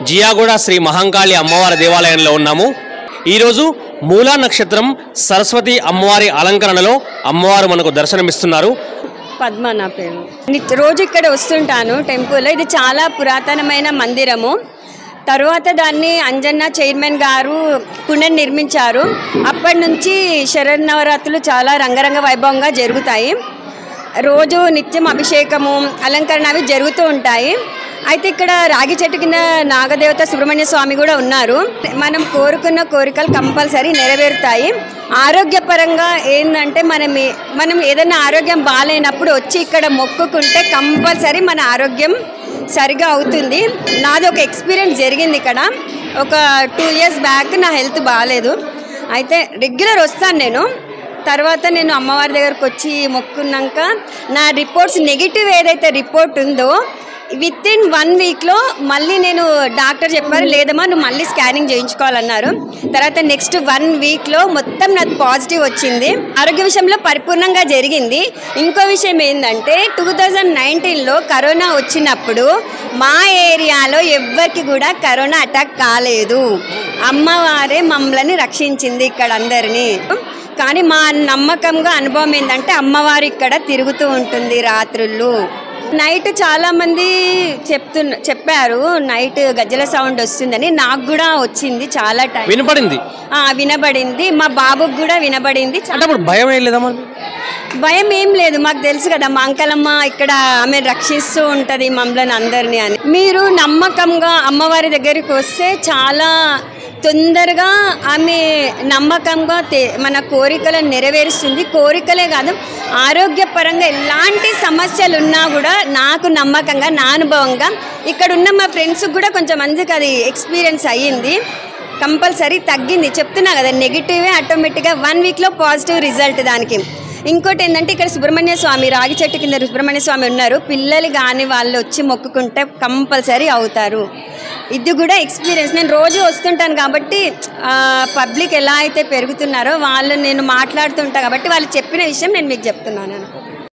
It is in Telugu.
జియాగూడ శ్రీ మహంకాళి అమ్మవారి దేవాలయంలో ఉన్నాము. ఈరోజు మూలా నక్షత్రం సరస్వతి అమ్మవారి అలంకరణలో అమ్మవారు మనకు దర్శనమిస్తున్నారు. పద్మ నా పేరు. రోజు ఇక్కడ వస్తుంటాను టెంపుల్. ఇది చాలా పురాతనమైన మందిరము. తర్వాత దాన్ని అంజన్న చైర్మన్ గారు పునర్నిర్మించారు. అప్పటి నుంచి శరన్నవరాత్రులు చాలా రంగరంగ వైభవంగా జరుగుతాయి. రోజు నిత్యం అభిషేకము అలంకరణ అవి జరుగుతూ ఉంటాయి. అయితే ఇక్కడ రాగి చెట్టు కింద నాగదేవత సుబ్రహ్మణ్య స్వామి కూడా ఉన్నారు. మనం కోరుకున్న కోరికలు కంపల్సరీ నెరవేరుతాయి. ఆరోగ్యపరంగా ఏంటంటే మనం ఏదైనా ఆరోగ్యం బాగాలేనప్పుడు వచ్చి ఇక్కడ మొక్కుకుంటే కంపల్సరీ మన ఆరోగ్యం సరిగా అవుతుంది. నాది ఒక ఎక్స్పీరియన్స్ జరిగింది ఇక్కడ. ఒక 2 years బ్యాక్ నా హెల్త్ బాగాలేదు. అయితే రెగ్యులర్ వస్తాను నేను. తర్వాత నేను అమ్మవారి దగ్గరకు వచ్చి మొక్కున్నాక నా రిపోర్ట్స్ నెగిటివ్ ఏదైతే రిపోర్ట్ ఉందో వితిన్ 1 weekలో మళ్ళీ నేను డాక్టర్ చెప్పారు, లేదమ్మా నువ్వు మళ్ళీ స్కానింగ్ చేయించుకోవాలన్నారు. తర్వాత నెక్స్ట్ 1 weekలో మొత్తం నాకు పాజిటివ్ వచ్చింది. ఆరోగ్య విషయంలో పరిపూర్ణంగా జరిగింది. ఇంకో విషయం ఏంటంటే 2019లో కరోనా వచ్చినప్పుడు మా ఏరియాలో ఎవ్వరికి కూడా కరోనా అటాక్ కాలేదు. అమ్మవారే మమ్మల్ని రక్షించింది ఇక్కడ అందరినీ. కానీ మా నమ్మకంగా అనుభవం ఏంటంటే అమ్మవారు ఇక్కడ తిరుగుతూ ఉంటుంది రాత్రుళ్ళు. నైట్ చాలా మంది చెప్పారు నైట్ గజ్జల సౌండ్ వస్తుందని. నాకు కూడా వచ్చింది, చాలా టైం వినబడింది. మా బాబుకి కూడా వినబడింది. భయం ఏం లేదమ్మా? భయం ఏం లేదు. మాకు తెలుసు కదా మా అంకలమ్మ ఇక్కడ ఆమె రక్షిస్తూ ఉంటుంది మమ్మల్ని అందరినీ అని. మీరు నమ్మకంగా అమ్మవారి దగ్గరికి వస్తే చాలా తొందరగా ఆమె నమ్మకంగా మన కోరికలను నెరవేరుస్తుంది. కోరికలే కాదు, ఆరోగ్యపరంగా ఎలాంటి సమస్యలు ఉన్నా కూడా నాకు నమ్మకంగా నా అనుభవంగా ఇక్కడ ఉన్న మా ఫ్రెండ్స్కి కూడా కొంచెం మందికి అది ఎక్స్పీరియన్స్ అయ్యింది. కంపల్సరీ తగ్గింది. చెప్తున్నా కదా, నెగిటివే ఆటోమేటిక్గా 1 weekలో పాజిటివ్ రిజల్ట్ దానికి. ఇంకోటి ఏంటంటే ఇక్కడ సుబ్రహ్మణ్య స్వామి రాగి చెట్టు కింద సుబ్రహ్మణ్య స్వామి ఉన్నారు. పిల్లలు కానీ వాళ్ళు వచ్చి మొక్కుకుంటే కంపల్సరీ అవుతారు. ఇది కూడా ఎక్స్పీరియన్స్. నేను రోజు వస్తుంటాను కాబట్టి పబ్లిక్ ఎలా అయితే పెరుగుతున్నారో వాళ్ళు నేను మాట్లాడుతుంటా కాబట్టి వాళ్ళు చెప్పిన విషయం నేను మీకు చెప్తున్నాను.